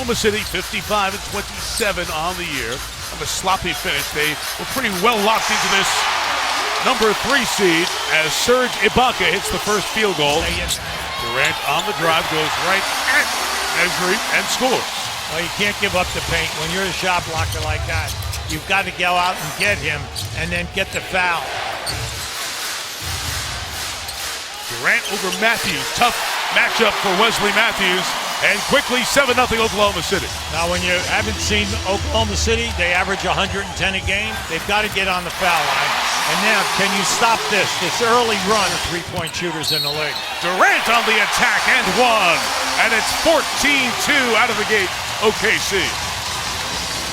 Oklahoma City 55-27 on the year. Of a sloppy finish. They were pretty well locked into this number 3 seed as Serge Ibaka hits the first field goal. Durant on the drive goes right at Mesri and scores. Well, you can't give up the paint. When you're a shot blocker like that, you've got to go out and get him and then get the foul. Durant over Matthews. Tough matchup for Wesley Matthews. And quickly 7-0 Oklahoma City. Now, when you haven't seen Oklahoma City, they average 110 a game. They've got to get on the foul line. And now, can you stop this early run of three-point shooters in the league? Durant on the attack and one. And it's 14-2 out of the gate, OKC.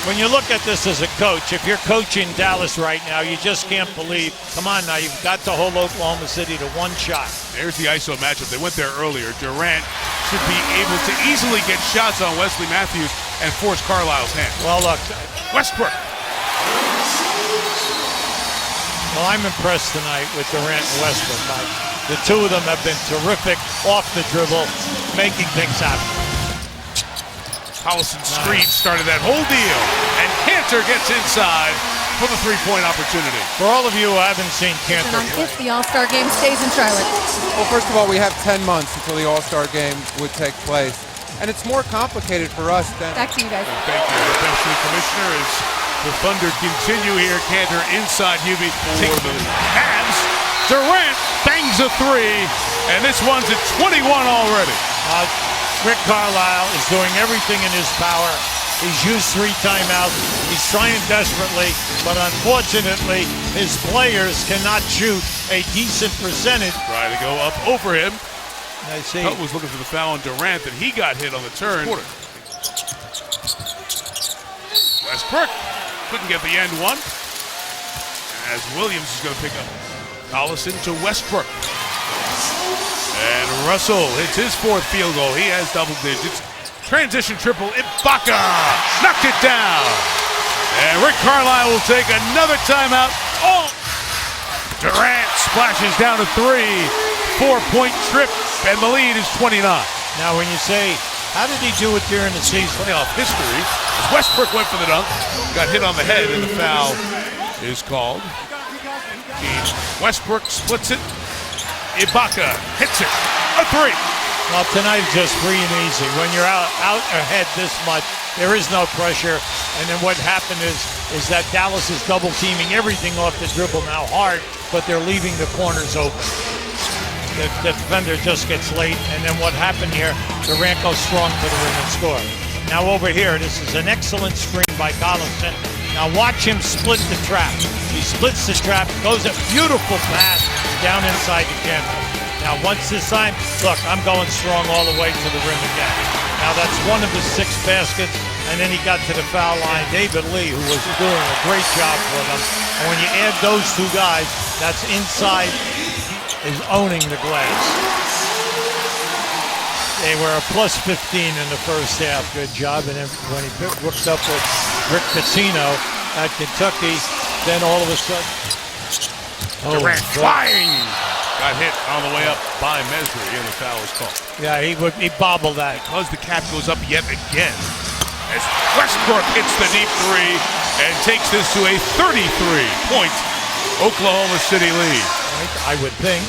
When you look at this as a coach, if you're coaching Dallas right now, you just can't believe, come on now, you've got to hold Oklahoma City to one shot. There's the ISO matchup. They went there earlier. Durant should be able to easily get shots on Wesley Matthews and force Carlisle's hand. Well, look, Westbrook. Well, I'm impressed tonight with Durant and Westbrook. The two of them have been terrific off the dribble, making things happen. Hollison's screen started that whole deal, and Cantor gets inside for the three-point opportunity. For all of you who haven't seen Cantor If the All-Star game stays in Charlotte. Well, first of all, we have 10 months until the All-Star game would take place, and it's more complicated for us than... Back to you guys. Thank you, Defensive Commissioner, as the Thunder continue here. Cantor inside Hubie for the Cavs. Durant bangs a three, and this one's at 21 already. Rick Carlisle is doing everything in his power. He's used 3 timeouts. He's trying desperately, but unfortunately, his players cannot shoot a decent percentage. Trying to go up over him. I see. Hutt was looking for the foul on Durant, and he got hit on the turn. Westbrook couldn't get the end one. As Williams is going to pick up Collison to Westbrook. And Russell hits his 4th field goal. He has double digits. Transition triple. Ibaka knocked it down. And Rick Carlisle will take another timeout. Oh! Durant splashes down to 3. 4-point trip. And the lead is 29. Now, when you say, how did he do it during the season? Playoff history. Westbrook went for the dunk. Got hit on the head, and the foul is called. Westbrook splits it. Ibaka hits it. A 3. Well, tonight's just free and easy. When you're out ahead this much, there is no pressure. And then what happened is that Dallas is double teaming everything off the dribble now hard, but they're leaving the corners open. The defender just gets late, and then what happened here, Durant goes strong for the rim and score. Now over here, this is an excellent screen by Collison. Now watch him split the trap. He splits the trap, goes a beautiful pass down inside the canvas. Now once this time, look, I'm going strong all the way to the rim again. Now that's one of his 6 baskets, and then he got to the foul line. David Lee, who was doing a great job for them. And when you add those 2 guys, that's inside, is owning the glass. They were a plus 15 in the first half. Good job. And then when he hooked up with Rick Pitino at Kentucky, then all of a sudden... Durant flying! Got hit on the way up by Mesri, and the foul is called. Yeah, he bobbled that. Because the cap goes up yet again. As Westbrook hits the deep 3 and takes this to a 33-point Oklahoma City lead. I would think.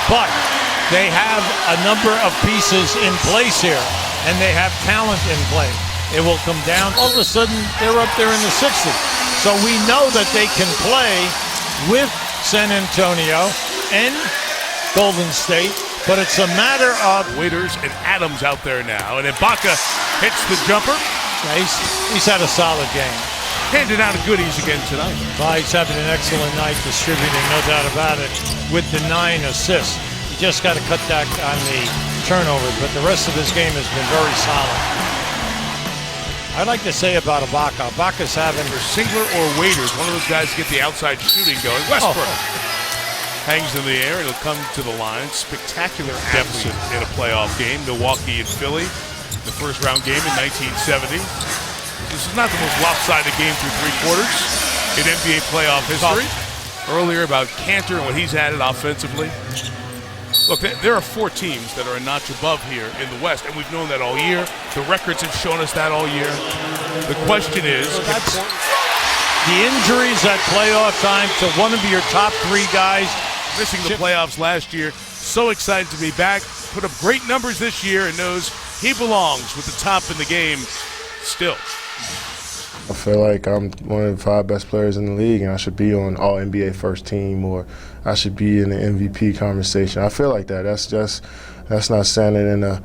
But they have a number of pieces in place here, and they have talent in play. It will come down. All of a sudden, they're up there in the 60s. So we know that they can play with San Antonio and Golden State, but it's a matter of... Waiters and Adams out there now, and Ibaka hits the jumper. Yeah, he's had a solid game. Handing out goodies again tonight. Well, he's having an excellent night distributing, no doubt about it, with the 9 assists. You just got to cut back on the turnovers, but the rest of his game has been very solid. I'd like to say about Ibaka. Ibaka's having... For Singler or Waiters, one of those guys get the outside shooting going. Westbrook hangs in the air. It'll come to the line. Spectacular deficit in a playoff game. Milwaukee and Philly, the first-round game in 1970. This is not the most lopsided game through 3 quarters in NBA playoff history. Earlier about Cantor and what he's added offensively. Look, there are 4 teams that are a notch above here in the West, and we've known that all year. The records have shown us that all year. The question is, the injuries at playoff time to one of your top 3 guys. Missing the playoffs last year. So excited to be back. Put up great numbers this year and knows he belongs with the top in the game still. I feel like I'm one of the 5 best players in the league, and I should be on all NBA first team, or I should be in the MVP conversation. I feel like that. That's not sounding in a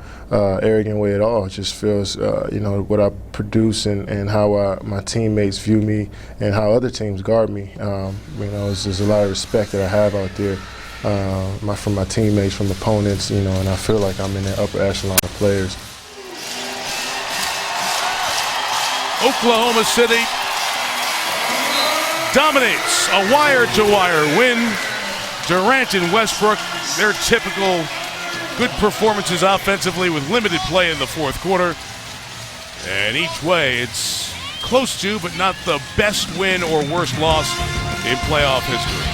arrogant way at all. It just feels, what I produce and how my teammates view me and how other teams guard me. There's a lot of respect that I have out there from my teammates, from opponents, and I feel like I'm in the upper echelon of players. Oklahoma City dominates a wire-to-wire win. Durant and Westbrook, their typical good performances offensively with limited play in the fourth quarter. And each way, it's close to, but not the best win or worst loss in playoff history.